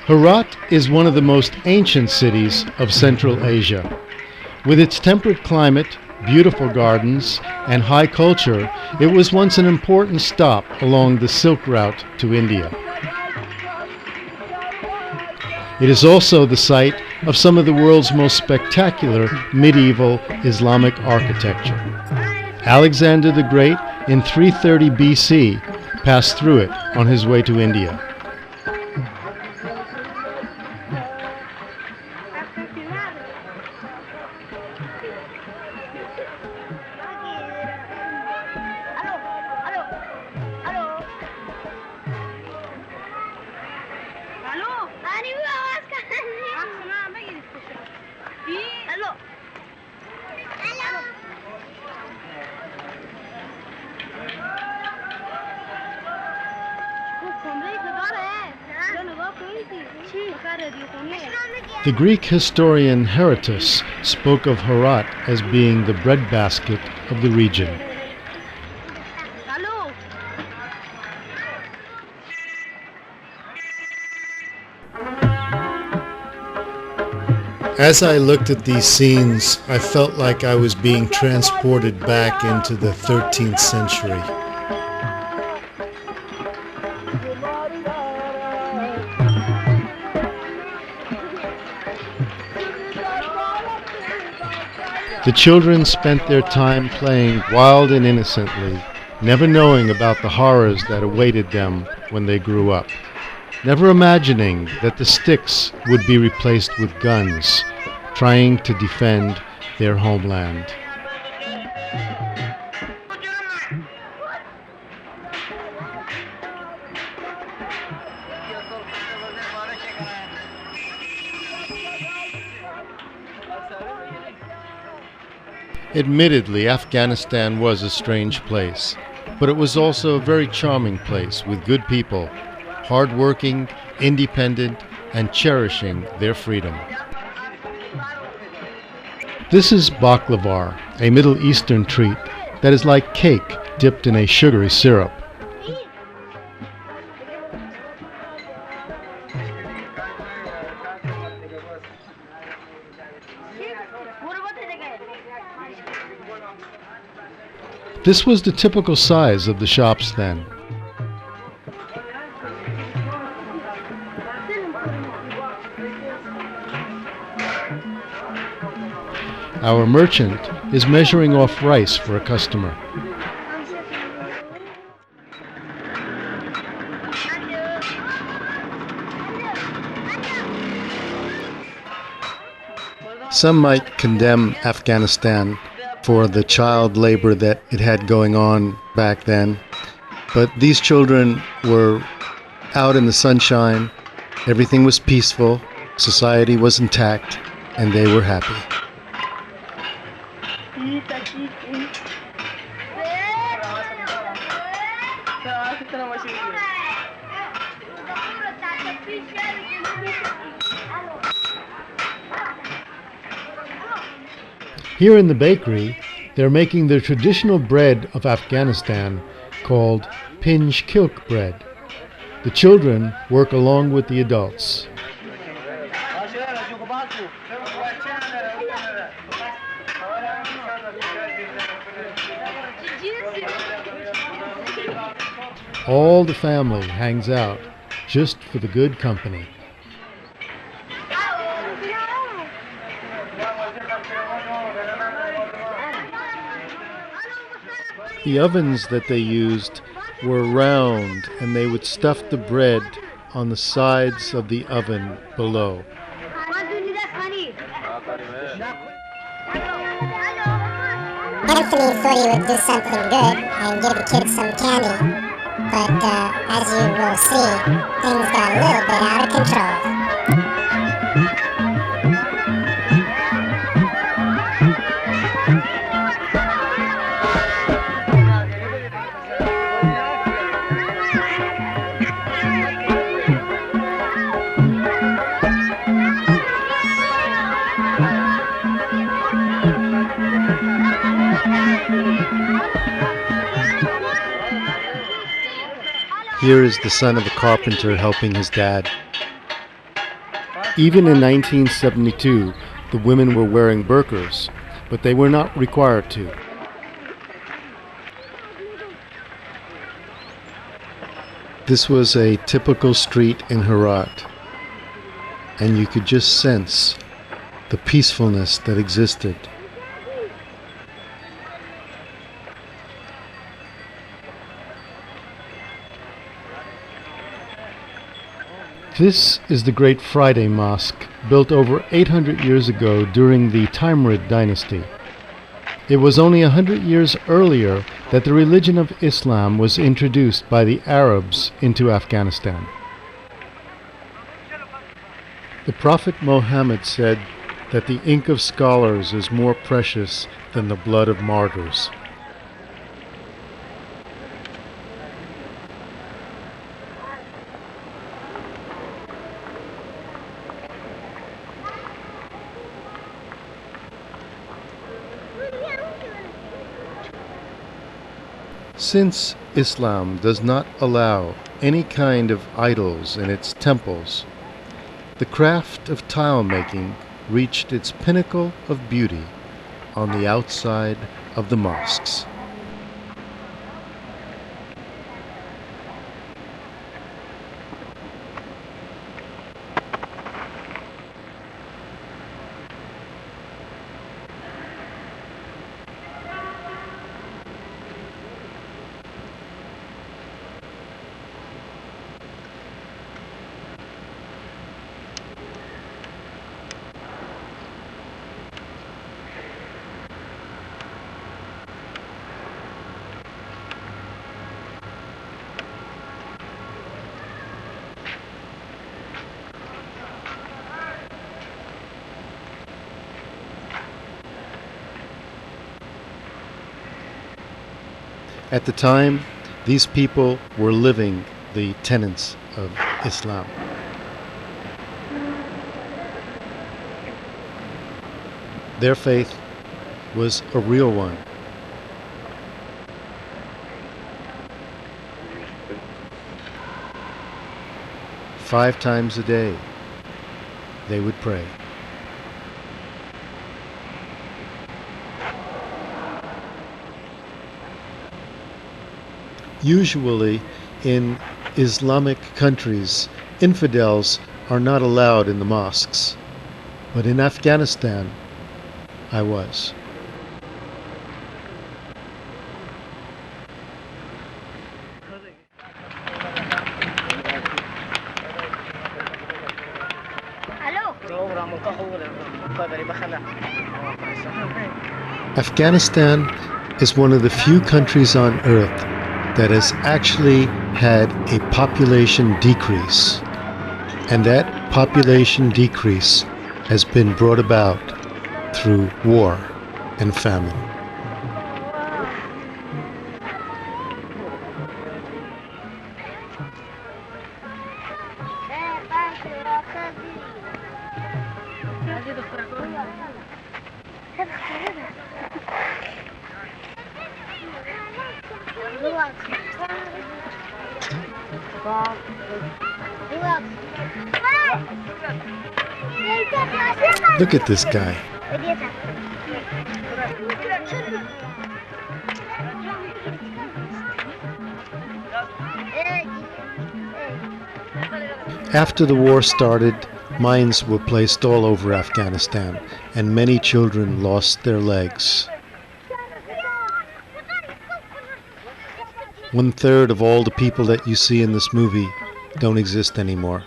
Herat is one of the most ancient cities of Central Asia. With its temperate climate, beautiful gardens, and high culture, it was once an important stop along the Silk Route to India. It is also the site of some of the world's most spectacular medieval Islamic architecture. Alexander the Great, in 330 BC, passed through it on his way to India. The Greek historian Herodotus spoke of Herat as being the breadbasket of the region. As I looked at these scenes, I felt like I was being transported back into the 13th century. The children spent their time playing wild and innocently, never knowing about the horrors that awaited them when they grew up, never imagining that the sticks would be replaced with guns, trying to defend their homeland. Admittedly, Afghanistan was a strange place, but it was also a very charming place with good people, hardworking, independent, and cherishing their freedom. This is baklavar, a Middle Eastern treat that is like cake dipped in a sugary syrup. This was the typical size of the shops then. Our merchant is measuring off rice for a customer. Some might condemn Afghanistan for the child labor that it had going on back then. But these children were out in the sunshine, everything was peaceful, society was intact, and they were happy. Here in the bakery, they're making the traditional bread of Afghanistan called pinj kilk bread. The children work along with the adults. All the family hangs out just for the good company. The ovens that they used were round, and they would stuff the bread on the sides of the oven below. Anthony thought he would do something good and give the kids some candy, but as you will see, things got a little bit out of control. Here is the son of a carpenter helping his dad. Even in 1972, the women were wearing burqas, but they were not required to. This was a typical street in Herat, and you could just sense the peacefulness that existed. This is the Great Friday Mosque, built over 800 years ago during the Timurid dynasty. It was only 100 years earlier that the religion of Islam was introduced by the Arabs into Afghanistan. The Prophet Muhammad said that the ink of scholars is more precious than the blood of martyrs. Since Islam does not allow any kind of idols in its temples, the craft of tile making reached its pinnacle of beauty on the outside of the mosques. At the time, these people were living the tenets of Islam. Their faith was a real one. Five times a day, they would pray. Usually, in Islamic countries, infidels are not allowed in the mosques. But in Afghanistan, I was. Afghanistan is one of the few countries on earth that has actually had a population decrease, and that population decrease has been brought about through war and famine. Look at this guy. After the war started, mines were placed all over Afghanistan, and many children lost their legs. 1/3 of all the people that you see in this movie don't exist anymore.